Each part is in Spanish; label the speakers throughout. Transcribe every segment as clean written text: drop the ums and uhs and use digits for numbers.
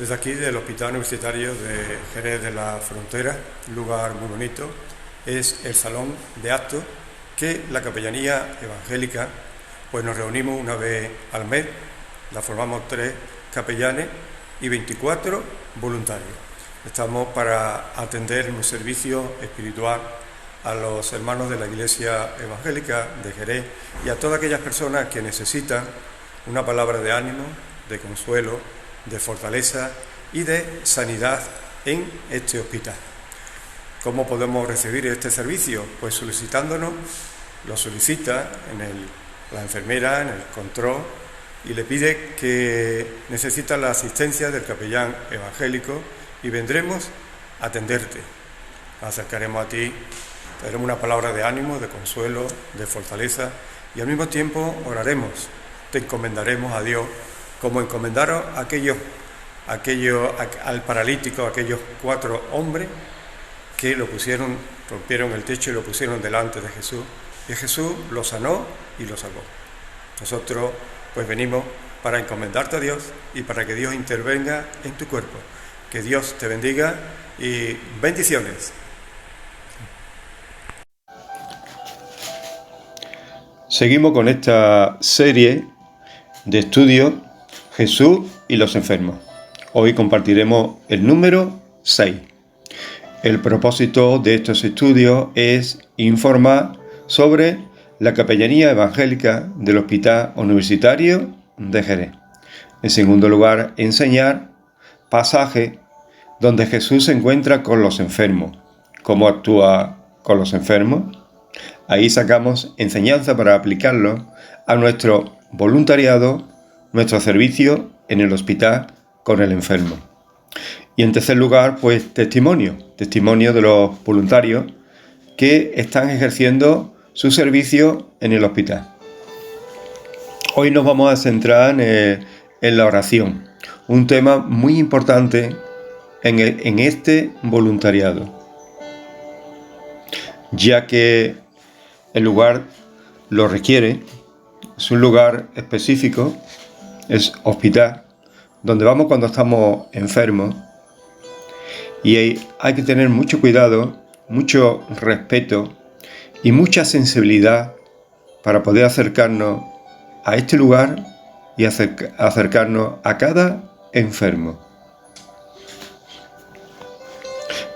Speaker 1: Desde aquí, del Hospital Universitario de Jerez de la Frontera, un lugar muy bonito, es el salón de actos que la Capellanía Evangélica, pues nos reunimos una vez al mes, la formamos 3 capellanes y 24 voluntarios. Estamos para atender un servicio espiritual a los hermanos de la Iglesia Evangélica de Jerez y a todas aquellas personas que necesitan una palabra de ánimo, de consuelo, de fortaleza y de sanidad en este hospital. ¿Cómo podemos recibir este servicio? Pues solicitándonos, lo solicita la enfermera en el control y le pide que necesita la asistencia del capellán evangélico y vendremos a atenderte. Nos acercaremos a ti, te daremos una palabra de ánimo, de consuelo, de fortaleza y al mismo tiempo oraremos, te encomendaremos a Dios como encomendaron al paralítico, aquellos 4 hombres que rompieron el techo y lo pusieron delante de Jesús, y Jesús lo sanó y lo salvó. Nosotros pues venimos para encomendarte a Dios y para que Dios intervenga en tu cuerpo. Que Dios te bendiga y bendiciones.
Speaker 2: Seguimos con esta serie de estudios Jesús y los enfermos. Hoy compartiremos el número 6. El propósito de estos estudios es informar sobre la Capellanía Evangélica del Hospital Universitario de Jerez. En segundo lugar, enseñar pasajes donde Jesús se encuentra con los enfermos. ¿Cómo actúa con los enfermos? Ahí sacamos enseñanza para aplicarlo a nuestro voluntariado, nuestro servicio en el hospital con el enfermo. Y en tercer lugar, pues testimonio de los voluntarios que están ejerciendo su servicio en el hospital. Hoy nos vamos a centrar en la oración, un tema muy importante en este voluntariado, ya que el lugar lo requiere. Es un lugar específico, es hospital, donde vamos cuando estamos enfermos, y hay que tener mucho cuidado, mucho respeto y mucha sensibilidad para poder acercarnos a este lugar y acercarnos a cada enfermo.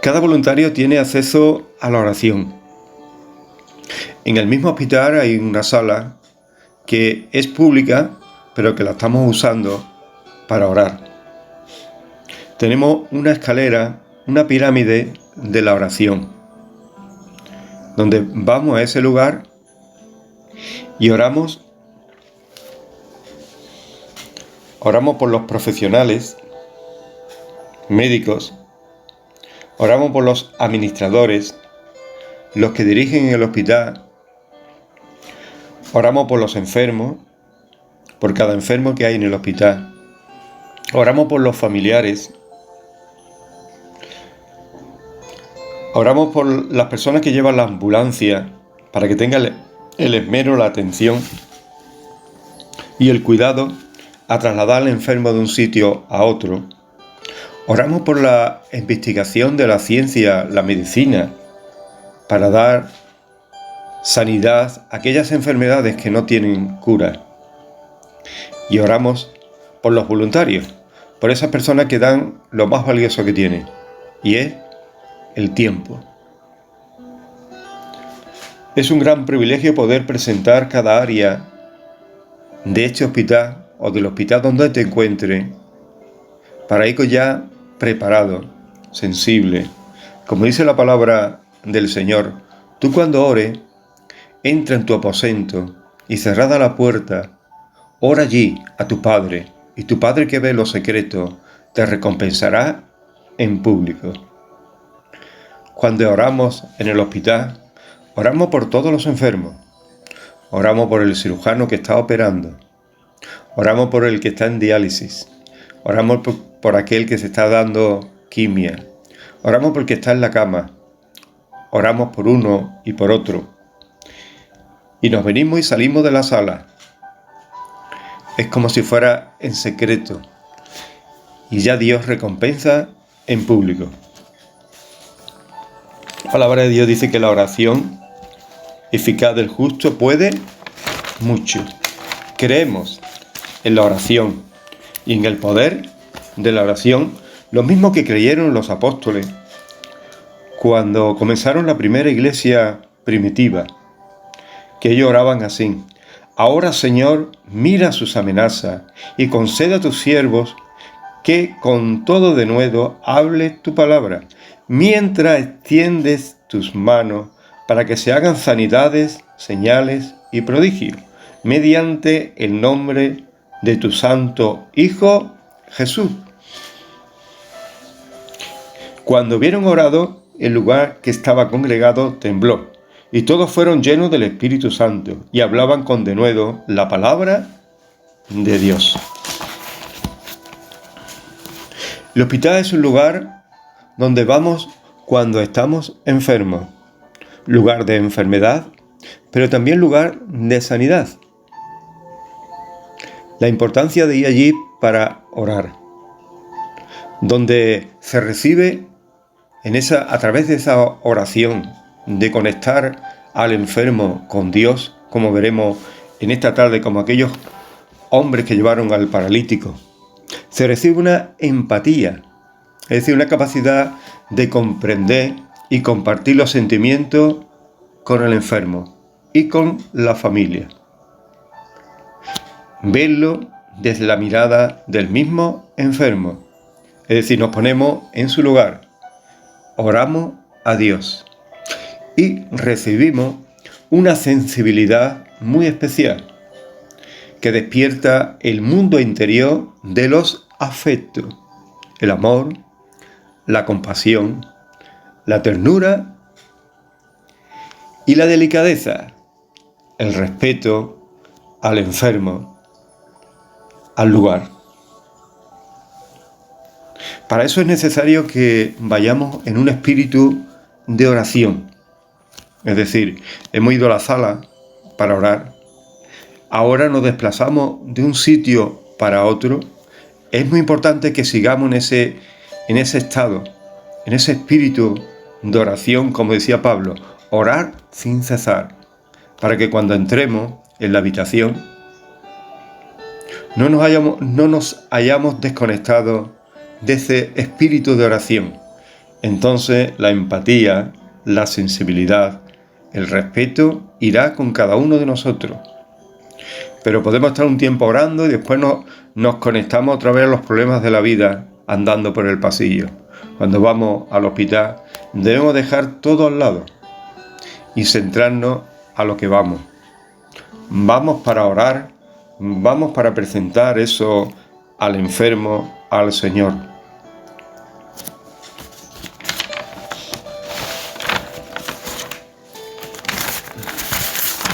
Speaker 2: Cada voluntario tiene acceso a la oración. En el mismo hospital hay una sala que es pública, pero que la estamos usando para orar. Tenemos una escalera, una pirámide de la oración, donde vamos a ese lugar y oramos por los profesionales, médicos, oramos por los administradores, los que dirigen el hospital, oramos por los enfermos, por cada enfermo que hay en el hospital, oramos por los familiares, oramos por las personas que llevan la ambulancia para que tengan el esmero, la atención y el cuidado a trasladar al enfermo de un sitio a otro. Oramos por la investigación de la ciencia, la medicina, para dar sanidad a aquellas enfermedades que no tienen cura. Y oramos por los voluntarios, por esas personas que dan lo más valioso que tienen, y es el tiempo. Es un gran privilegio poder presentar cada área de este hospital o del hospital donde te encuentres para ir ya preparado, sensible. Como dice la palabra del Señor, tú cuando ores, entra en tu aposento y cerrada la puerta, ora allí a tu Padre, y tu Padre que ve lo secreto te recompensará en público. Cuando oramos en el hospital, oramos por todos los enfermos, oramos por el cirujano que está operando, oramos por el que está en diálisis, oramos por aquel que se está dando quimia, oramos por el que está en la cama, oramos por uno y por otro. Y nos venimos y salimos de la sala. Es como si fuera en secreto. y ya Dios recompensa en público. La palabra de Dios dice que la oración eficaz del justo puede mucho. Creemos en la oración y en el poder de la oración, lo mismo que creyeron los apóstoles cuando comenzaron la primera iglesia primitiva, que ellos oraban así: ahora, Señor, mira sus amenazas y concede a tus siervos que con todo denuedo hable tu palabra, mientras extiendes tus manos para que se hagan sanidades, señales y prodigios, mediante el nombre de tu santo Hijo Jesús. Cuando hubieron orado, el lugar que estaba congregado tembló, y todos fueron llenos del Espíritu Santo, y hablaban con denuedo la palabra de Dios. El hospital es un lugar donde vamos cuando estamos enfermos, lugar de enfermedad, pero también lugar de sanidad. La importancia de ir allí para orar, donde se recibe a través de esa oración, de conectar al enfermo con Dios, como veremos en esta tarde, como aquellos hombres que llevaron al paralítico. Se recibe una empatía, es decir, una capacidad de comprender y compartir los sentimientos con el enfermo y con la familia. Verlo desde la mirada del mismo enfermo, es decir, nos ponemos en su lugar, oramos a Dios y recibimos una sensibilidad muy especial que despierta el mundo interior de los afectos, el amor, la compasión, la ternura y la delicadeza, el respeto al enfermo, al lugar. Para eso es necesario que vayamos en un espíritu de oración. Es decir, hemos ido a la sala para orar, ahora nos desplazamos de un sitio para otro. Es muy importante que sigamos en ese estado, en ese espíritu de oración, como decía Pablo, orar sin cesar, para que cuando entremos en la habitación no nos hayamos desconectado de ese espíritu de oración. Entonces la empatía, la sensibilidad, el respeto irá con cada uno de nosotros. Pero podemos estar un tiempo orando y después nos conectamos otra vez a los problemas de la vida andando por el pasillo. Cuando vamos al hospital debemos dejar todo al lado y centrarnos a lo que vamos. Vamos para orar, vamos para presentar eso al enfermo, al Señor.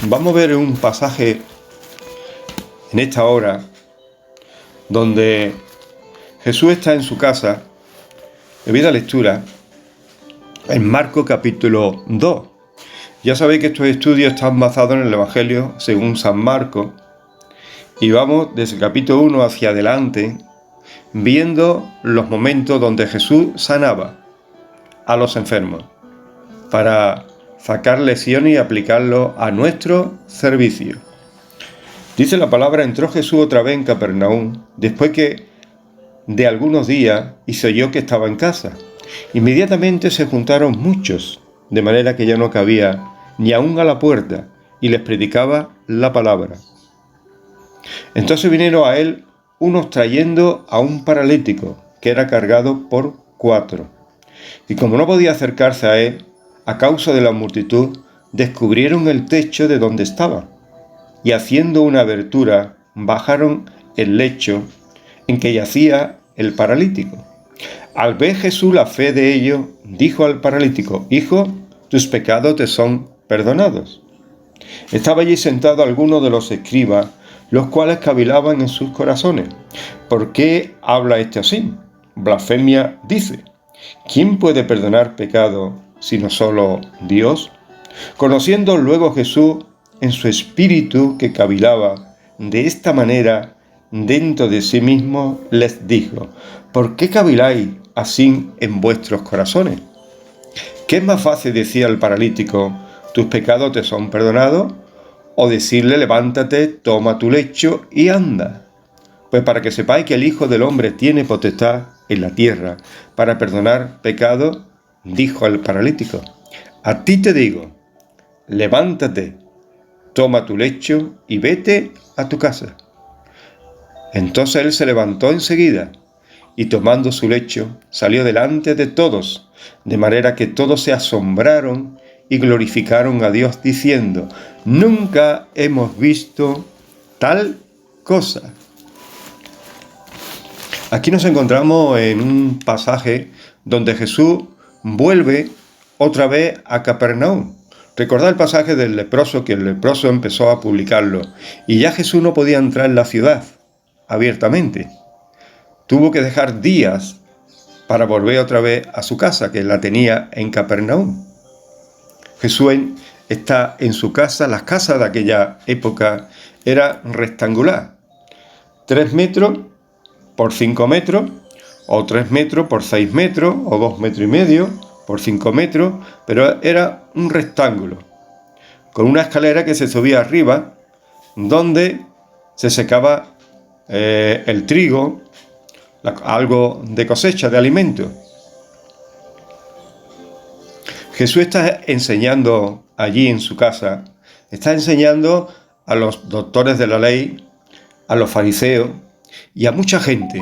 Speaker 2: Vamos a ver un pasaje en esta hora donde Jesús está en su casa. Debida lectura en Marcos capítulo 2. Ya sabéis que estos estudios están basados en el Evangelio según San Marcos y vamos desde el capítulo 1 hacia adelante viendo los momentos donde Jesús sanaba a los enfermos para sacar lecciones y aplicarlo a nuestro servicio. Dice la palabra: entró Jesús otra vez en Capernaum después que de algunos días y se oyó que estaba en casa. Inmediatamente se juntaron muchos, de manera que ya no cabía ni aún a la puerta, y les predicaba la palabra. Entonces vinieron a él unos trayendo a un paralítico que era cargado por 4. Y como no podía acercarse a él, a causa de la multitud, descubrieron el techo de donde estaba, y haciendo una abertura, bajaron el lecho en que yacía el paralítico. Al ver Jesús la fe de ellos, dijo al paralítico: hijo, tus pecados te son perdonados. Estaba allí sentado alguno de los escribas, los cuales cavilaban en sus corazones: ¿por qué habla este así? Blasfemia dice. ¿Quién puede perdonar pecado sino solo Dios? Conociendo luego Jesús en su espíritu que cavilaba de esta manera dentro de sí mismo, les dijo: ¿por qué caviláis así en vuestros corazones? ¿Qué es más fácil decir al paralítico: tus pecados te son perdonados? ¿O decirle: levántate, toma tu lecho y anda? Pues para que sepáis que el Hijo del Hombre tiene potestad en la tierra para perdonar pecados, dijo al paralítico: a ti te digo, levántate, toma tu lecho y vete a tu casa. Entonces él se levantó enseguida y, tomando su lecho, salió delante de todos, de manera que todos se asombraron y glorificaron a Dios, diciendo: nunca hemos visto tal cosa. Aquí nos encontramos en un pasaje donde Jesús vuelve otra vez a Capernaum. Recordad el pasaje del leproso, que el leproso empezó a publicarlo y ya Jesús no podía entrar en la ciudad abiertamente. Tuvo que dejar días para volver otra vez a su casa, que la tenía en Capernaum. Jesús está en su casa. Las casas de aquella época eran rectangular, 3 metros por 5 metros, o 3 metros por 6 metros, o 2 metros y medio por 5 metros, pero era un rectángulo, con una escalera que se subía arriba, donde se secaba el trigo, algo de cosecha, de alimento. Jesús está enseñando allí en su casa, está enseñando a los doctores de la ley, a los fariseos y a mucha gente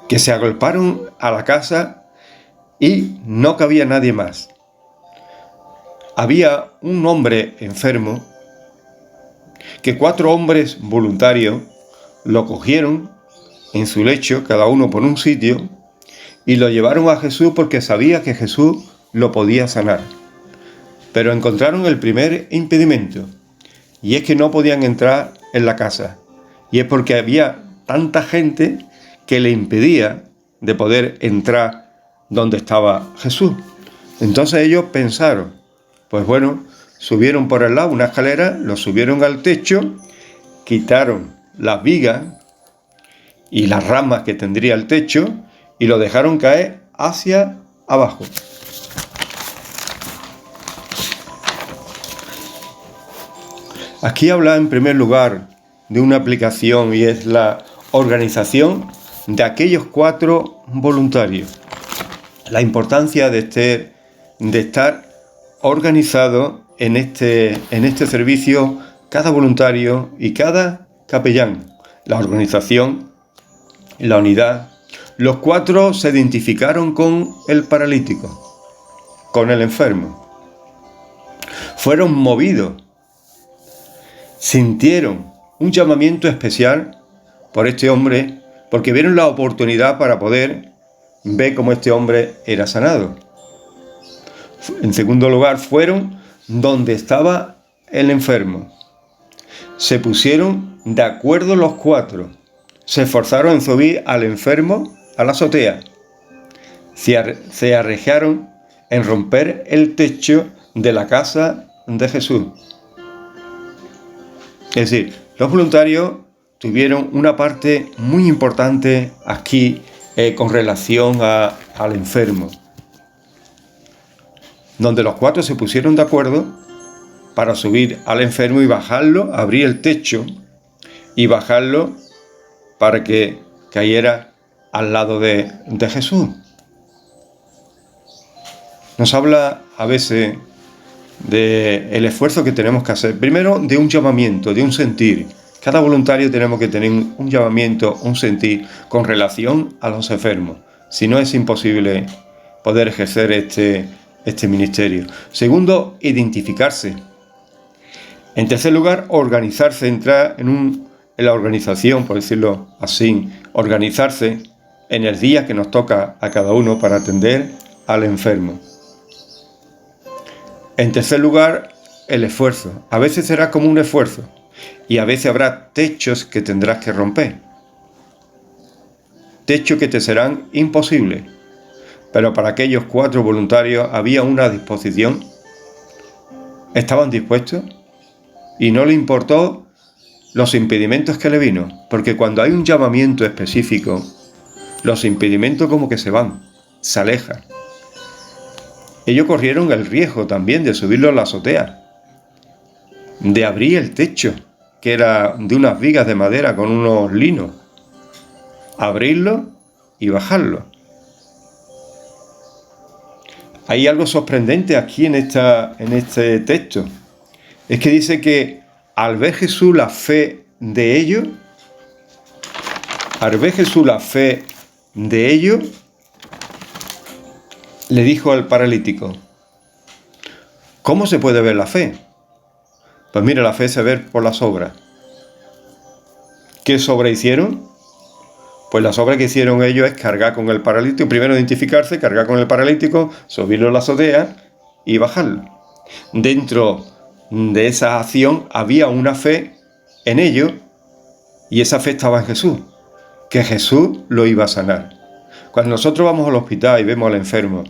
Speaker 2: que se agolparon a la casa y no cabía nadie más. Había un hombre enfermo que 4 hombres voluntarios lo cogieron en su lecho, cada uno por un sitio, y lo llevaron a Jesús porque sabía que Jesús lo podía sanar. Pero encontraron el primer impedimento, y es que no podían entrar en la casa. Y es porque había tanta gente que le impedía de poder entrar donde estaba Jesús. Entonces ellos pensaron, pues bueno, subieron por el lado una escalera, lo subieron al techo, quitaron las vigas y las ramas que tendría el techo y lo dejaron caer hacia abajo. Aquí habla en primer lugar de una aplicación, y es la organización de aquellos 4 voluntarios. La importancia de estar organizado en este servicio, cada voluntario y cada capellán. La organización, la unidad. Los 4 se identificaron con el paralítico, con el enfermo. Fueron movidos, sintieron un llamamiento especial por este hombre, porque vieron la oportunidad para poder ver cómo este hombre era sanado. En segundo lugar, fueron donde estaba el enfermo. Se pusieron de acuerdo los 4. Se esforzaron en subir al enfermo a la azotea. Se arriesgaron en romper el techo de la casa de Jesús. Es decir, los voluntarios tuvieron una parte muy importante aquí con relación al enfermo, donde los 4 se pusieron de acuerdo para subir al enfermo y bajarlo, abrir el techo y bajarlo para que cayera al lado de Jesús. Nos habla a veces del esfuerzo que tenemos que hacer. Primero, de un llamamiento, de un sentir. Cada voluntario tenemos que tener un llamamiento, un sentir con relación a los enfermos. Si no, es imposible poder ejercer este ministerio. Segundo, identificarse. En tercer lugar, organizarse, entrar en la organización, por decirlo así, organizarse en el día que nos toca a cada uno para atender al enfermo. En tercer lugar, el esfuerzo. A veces será como un esfuerzo y a veces habrá techos que tendrás que romper. Techos que te serán imposibles. Pero para aquellos 4 voluntarios había una disposición. Estaban dispuestos y no les importó los impedimentos que le vino, porque cuando hay un llamamiento específico, los impedimentos como que se van, se alejan. Ellos corrieron el riesgo también de subirlo a la azotea, de abrir el techo, que era de unas vigas de madera con unos linos, abrirlo y bajarlo. Hay algo sorprendente aquí en este texto. Es que dice que al ver Jesús la fe de ellos, le dijo al paralítico: ¿cómo se puede ver la fe? Pues mira, la fe se ve por las obras. ¿Qué obras hicieron? Pues las obras que hicieron ellos es cargar con el paralítico, primero identificarse, cargar con el paralítico, subirlo a la azotea y bajarlo. Dentro de esa acción había una fe en ellos, y esa fe estaba en Jesús, que Jesús lo iba a sanar. Cuando nosotros vamos al hospital y vemos al enfermo,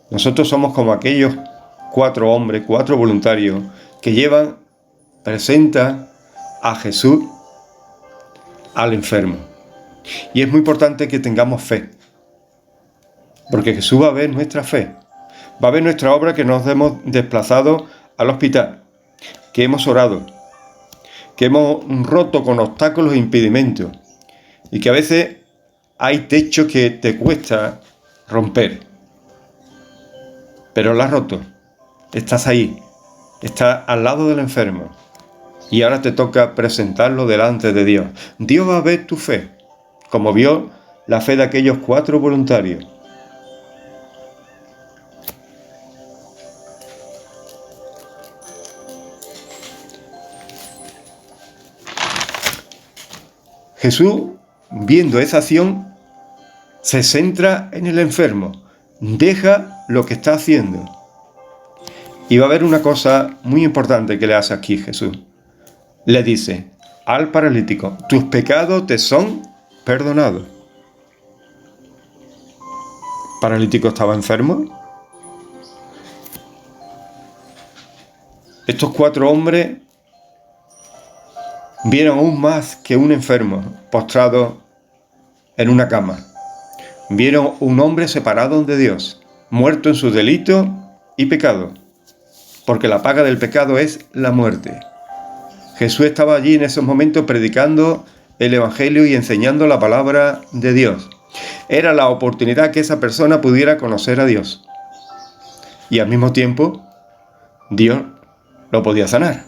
Speaker 2: nosotros somos como aquellos 4 hombres, 4 voluntarios que presentan a Jesús al enfermo. Y es muy importante que tengamos fe, porque Jesús va a ver nuestra fe, va a ver nuestra obra, que nos hemos desplazado al hospital, que hemos orado, que hemos roto con obstáculos e impedimentos, y que a veces hay techos que te cuesta romper, pero lo has roto, estás ahí, estás al lado del enfermo, y ahora te toca presentarlo delante de Dios. Dios va a ver tu fe, como vio la fe de aquellos 4 voluntarios. Jesús, viendo esa acción, se centra en el enfermo, deja lo que está haciendo. Y va a haber una cosa muy importante que le hace aquí Jesús. Le dice al paralítico: tus pecados te son perdonados. ¿El paralítico estaba enfermo? Estos 4 hombres vieron aún más que un enfermo postrado en una cama. Vieron un hombre separado de Dios, muerto en sus delitos y pecados, porque la paga del pecado es la muerte. Jesús estaba allí en esos momentos predicando el Evangelio y enseñando la palabra de Dios. Era la oportunidad que esa persona pudiera conocer a Dios. Y al mismo tiempo, Dios lo podía sanar.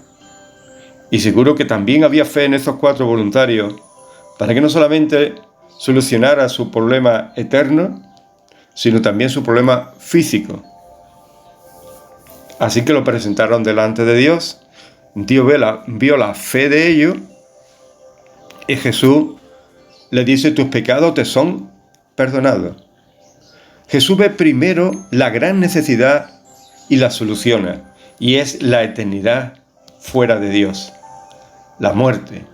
Speaker 2: Y seguro que también había fe en esos 4 voluntarios para que no solamente solucionara su problema eterno, sino también su problema físico. Así que lo presentaron delante de Dios. Dios vio la fe de ellos, y Jesús le dice: tus pecados te son perdonados. Jesús ve primero la gran necesidad y la soluciona, y es la eternidad fuera de Dios, la muerte.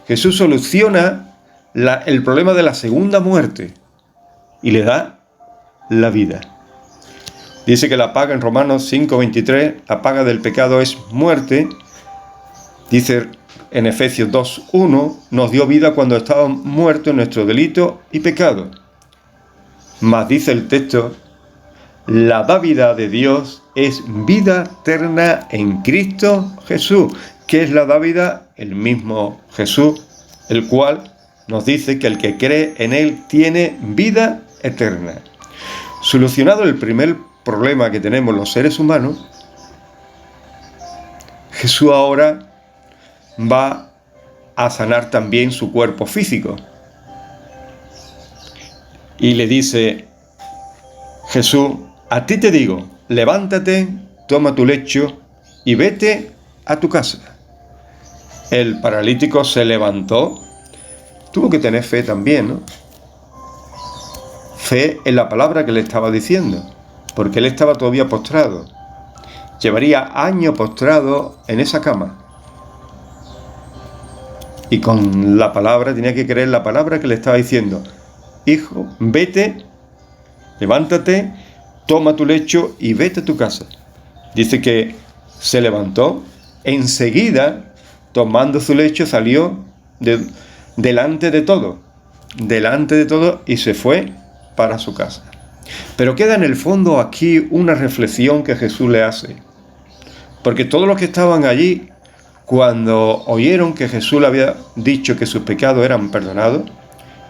Speaker 2: Jesús soluciona el problema de la segunda muerte y le da la vida. Dice que la paga en Romanos 5:23, la paga del pecado es muerte. Dice en Efesios 2:1, nos dio vida cuando estábamos muertos en nuestro delito y pecado. Mas dice el texto: la dávida de Dios es vida eterna en Cristo Jesús. ¿Qué es la dávida? El mismo Jesús, el cual nos dice que el que cree en Él tiene vida eterna. Solucionado el primer problema que tenemos los seres humanos, Jesús ahora va a sanar también su cuerpo físico. Y le dice Jesús: a ti te digo, levántate, toma tu lecho y vete a tu casa. El paralítico se levantó. Tuvo que tener fe también, ¿no? Fe en la palabra que le estaba diciendo, porque él estaba todavía postrado. Llevaría años postrado en esa cama. Y con la palabra, tenía que creer la palabra que le estaba diciendo: hijo, vete, levántate, toma tu lecho y vete a tu casa. Dice que se levantó, enseguida tomando su lecho, salió delante de todo, y se fue para su casa. Pero queda en el fondo aquí una reflexión que Jesús le hace, porque todos los que estaban allí, cuando oyeron que Jesús le había dicho que sus pecados eran perdonados,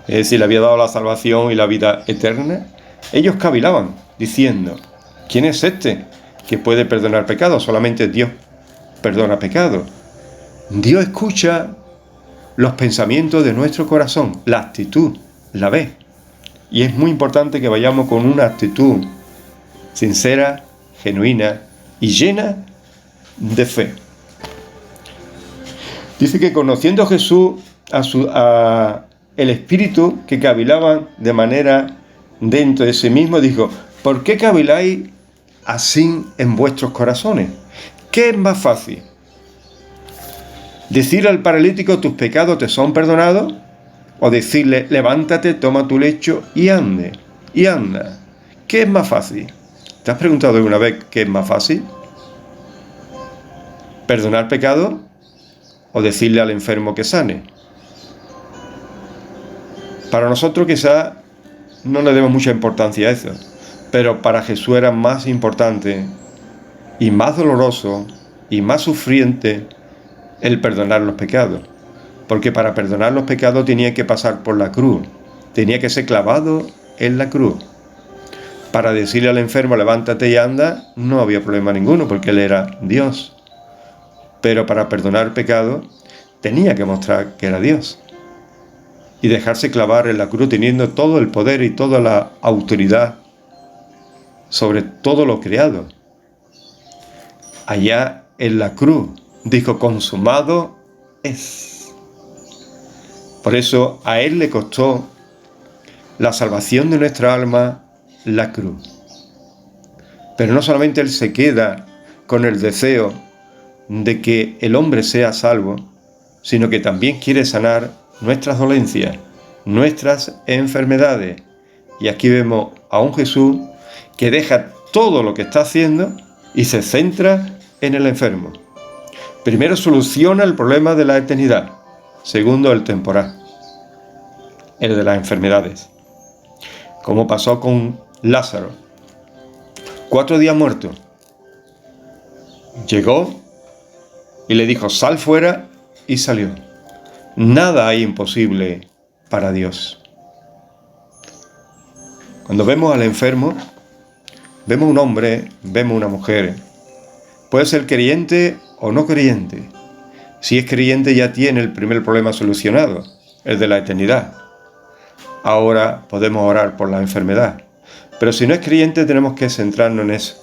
Speaker 2: es decir, le había dado la salvación y la vida eterna, ellos cavilaban, diciendo: ¿quién es este que puede perdonar pecados? Solamente Dios perdona pecados. Dios escucha los pensamientos de nuestro corazón, la actitud, la ve. Y es muy importante que vayamos con una actitud sincera, genuina y llena de fe. Dice que conociendo Jesús el espíritu que cavilaban de manera dentro de sí mismo, dijo: ¿por qué caviláis así en vuestros corazones? ¿Qué es más fácil? ¿Decir al paralítico tus pecados te son perdonados? ¿O decirle levántate, toma tu lecho y anda? ¿Qué es más fácil? ¿Te has preguntado alguna vez qué es más fácil? ¿Perdonar pecados o decirle al enfermo que sane? Para nosotros quizás no le demos mucha importancia a eso, pero para Jesús era más importante y más doloroso y más sufriente el perdonar los pecados, porque para perdonar los pecados tenía que pasar por la cruz, tenía que ser clavado en la cruz. Para decirle al enfermo levántate y anda, no había problema ninguno, porque él era Dios. Pero para perdonar pecados tenía que mostrar que era Dios y dejarse clavar en la cruz, teniendo todo el poder y toda la autoridad sobre todo lo creado. Allá en la cruz dijo: consumado es. Por eso a él le costó la salvación de nuestra alma la cruz. Pero no solamente él se queda con el deseo de que el hombre sea salvo, sino que también quiere sanar nuestras dolencias, nuestras enfermedades. Y aquí vemos a un Jesús que deja todo lo que está haciendo y se centra en el enfermo. Primero soluciona el problema de la eternidad, segundo el temporal, el de las enfermedades, como pasó con Lázaro. 4 días muerto. Llegó y le dijo: sal fuera, y salió. Nada hay imposible para Dios. Cuando vemos al enfermo, vemos un hombre, vemos una mujer. Puede ser creyente o no creyente. Si es creyente ya tiene el primer problema solucionado, el de la eternidad. Ahora podemos orar por la enfermedad. Pero si no es creyente tenemos que centrarnos en eso,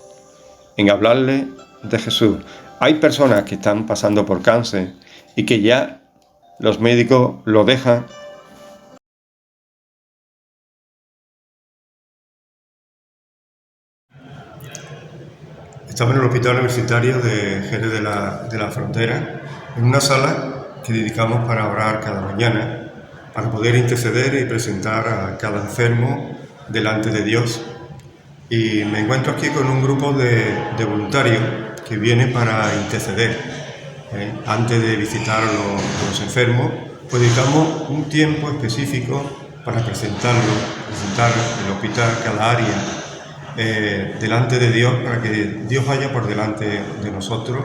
Speaker 2: en hablarle de Jesús. Hay personas que están pasando por cáncer y que ya los médicos lo dejan.
Speaker 1: Estamos en el Hospital Universitario de Jerez de la Frontera, en una sala que dedicamos para orar cada mañana, para poder interceder y presentar a cada enfermo delante de Dios. Y me encuentro aquí con un grupo de voluntarios que vienen para interceder. Antes de visitar a los enfermos, pues dedicamos un tiempo específico para presentar el hospital, cada área, delante de Dios, para que Dios vaya por delante de nosotros,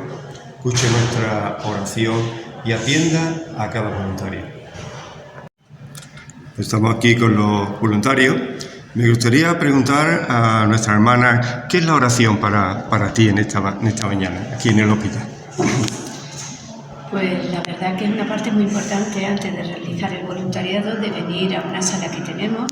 Speaker 1: escuche nuestra oración y atienda a cada voluntario. Estamos aquí con los voluntarios. Me gustaría preguntar a nuestra hermana, ¿qué es la oración para ti en esta mañana, aquí en el hospital?
Speaker 3: Pues la verdad que es una parte muy importante antes de realizar el voluntariado, de venir a una sala que tenemos,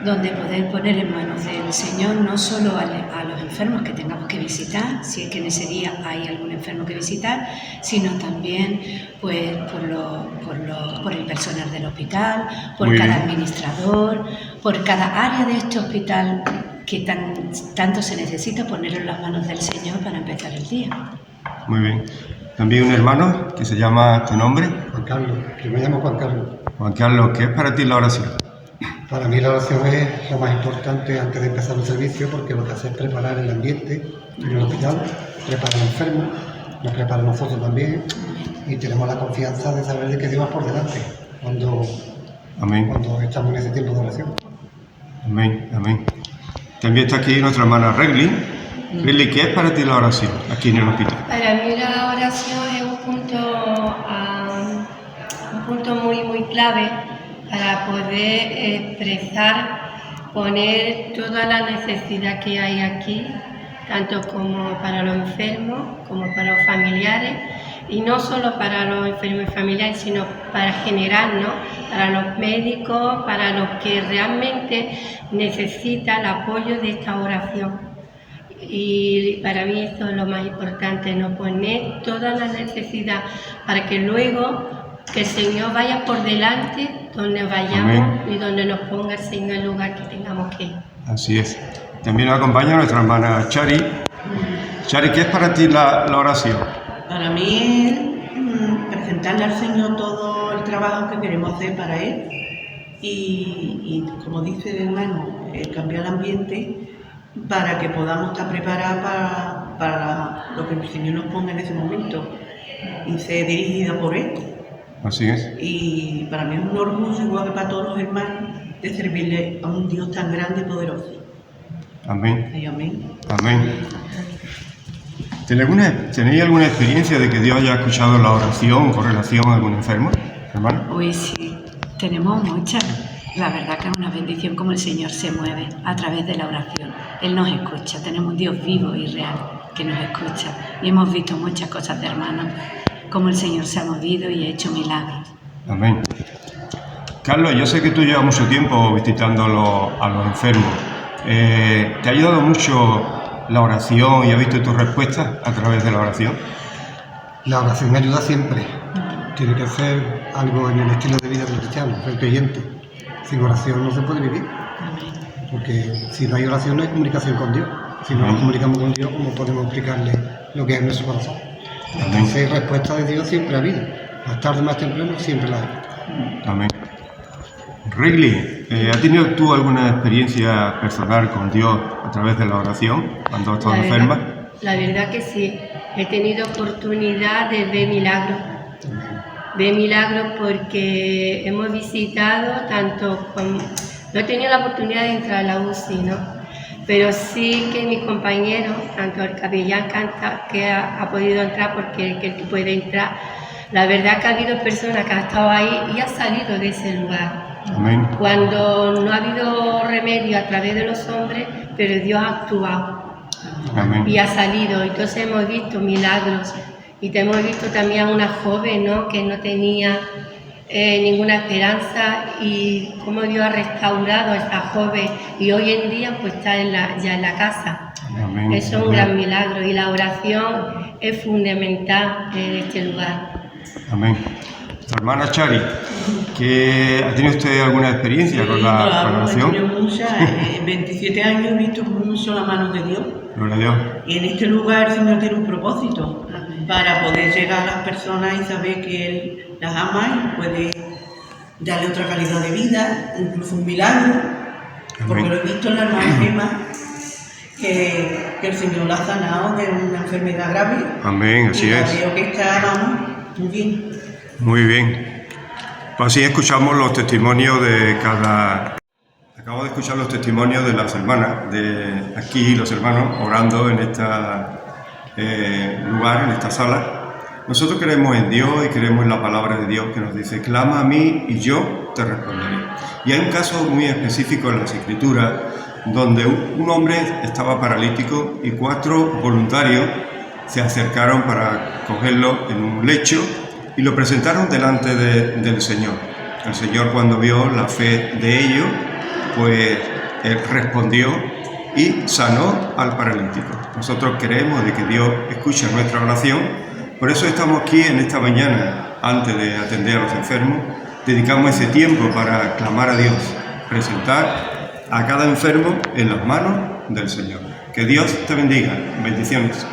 Speaker 3: donde poder poner en manos del Señor no solo a los enfermos que tengamos que visitar, si es que en ese día hay algún enfermo que visitar, sino también pues por el personal del hospital, por cada administrador, por cada área de este hospital que tanto se necesita, ponerlo en las manos del Señor para empezar el día.
Speaker 1: Muy bien. También un hermano que se llama, ¿tu nombre?
Speaker 4: Juan Carlos, yo me llamo Juan Carlos.
Speaker 1: Juan Carlos, ¿qué es para ti la oración?
Speaker 4: Para mí la oración es lo más importante antes de empezar un servicio, porque lo que hace es preparar el ambiente en el hospital, prepara al enfermo, nos prepara a nosotros también, y tenemos la confianza de saber de que Dios va por delante cuando estamos en ese tiempo de oración.
Speaker 2: Amén, amén. También está aquí nuestra hermana Regli. Regli, ¿qué es para ti la oración aquí en el hospital?
Speaker 5: Para mí la oración es un punto muy clave para poder expresar, poner toda la necesidad que hay aquí, tanto como para los enfermos como para los familiares, y no solo para los enfermos y familiares, sino para general, ¿no? Para los médicos, para los que realmente necesitan el apoyo de esta oración. Y para mí esto es lo más importante, no poner toda la necesidad para que luego que el Señor vaya por delante donde vayamos. Amén. Y donde nos ponga el Señor el lugar que tengamos que ir.
Speaker 2: Así es. También nos acompaña nuestra hermana Chari. Chari, ¿qué es para ti la oración?
Speaker 6: Para mí es presentarle al Señor todo el trabajo que queremos hacer para Él y como dice el hermano, cambiar el ambiente para que podamos estar preparados para lo que el Señor nos ponga en ese momento y ser dirigida por Él.
Speaker 2: Así es.
Speaker 6: Y para mí es un orgullo, igual que para todos los hermanos, de servirle a un Dios tan grande y poderoso.
Speaker 2: Amén.
Speaker 6: Ay, amén.
Speaker 2: Amén. ¿Tenéis alguna experiencia de que Dios haya escuchado la oración con relación a algún enfermo, hermano?
Speaker 3: Uy, sí, tenemos muchas. La verdad que es una bendición como el Señor se mueve a través de la oración. Él nos escucha, tenemos un Dios vivo y real que nos escucha. Y hemos visto muchas cosas de hermanos, como el Señor se ha movido y ha hecho milagros.
Speaker 2: Amén. Carlos, yo sé que tú llevas mucho tiempo visitando a los enfermos. ¿Te ha ayudado mucho la oración y has visto tus respuestas a través de la oración?
Speaker 4: La oración ayuda siempre. Tiene que ser algo en el estilo de vida cristiano, ser creyente. Sin oración no se puede vivir. Porque si no hay oración no hay comunicación con Dios. Si no nos comunicamos con Dios, ¿cómo podemos explicarle lo que es nuestro corazón? Entonces, respuesta de Dios siempre ha habido. Más tarde, más temprano, siempre la hay.
Speaker 2: Amén. Regli, ¿has tenido tú alguna experiencia personal con Dios a través de la oración cuando has estado enferma?
Speaker 5: La verdad que sí. He tenido oportunidad de ver milagros. Ver milagros porque hemos visitado no he tenido la oportunidad de entrar a la UCI, ¿no? Pero sí que mis compañeros, tanto el capellán que ha podido entrar porque el que puede entrar, la verdad que ha habido personas que han estado ahí y han salido de ese lugar.
Speaker 2: Amén.
Speaker 5: Cuando no ha habido remedio a través de los hombres, pero Dios ha actuado.
Speaker 2: Amén.
Speaker 5: Y ha salido. Entonces hemos visto milagros. Y hemos visto también a una joven, ¿no? Que no tenía ninguna esperanza y cómo Dios ha restaurado a esta joven y hoy en día pues está ya en la casa.
Speaker 2: Amén.
Speaker 5: Eso es un gran milagro y la oración es fundamental en este lugar.
Speaker 2: Amén. Hermana Chari, ¿ha tenido usted alguna experiencia con la oración?
Speaker 6: He tenido muchas. En 27 años he visto mucho la mano de Dios.
Speaker 2: Gloria a Dios.
Speaker 6: Y en este lugar el Señor tiene un propósito para poder llegar a las personas y saber que Él las ama y puede darle otra calidad de vida, incluso un milagro. Amén. Porque lo he visto en la hermana Gemma, que el Señor la ha sanado de una enfermedad grave.
Speaker 2: Amén, así es.
Speaker 6: Creo que está, vamos, muy bien.
Speaker 2: Muy bien. Pues así escuchamos los testimonios de cada... Acabo de escuchar los testimonios de las hermanas, de aquí los hermanos orando en este lugar, en esta sala. Nosotros creemos en Dios y creemos en la palabra de Dios que nos dice: clama a mí y yo te responderé. Y hay un caso muy específico en las Escrituras donde un hombre estaba paralítico y 4 voluntarios se acercaron para cogerlo en un lecho y lo presentaron delante del Señor. El Señor, cuando vio la fe de ellos, pues Él respondió y sanó al paralítico. Nosotros creemos de que Dios escucha nuestra oración, por eso estamos aquí en esta mañana, antes de atender a los enfermos, dedicamos ese tiempo para clamar a Dios, presentar a cada enfermo en las manos del Señor. Que Dios te bendiga. Bendiciones.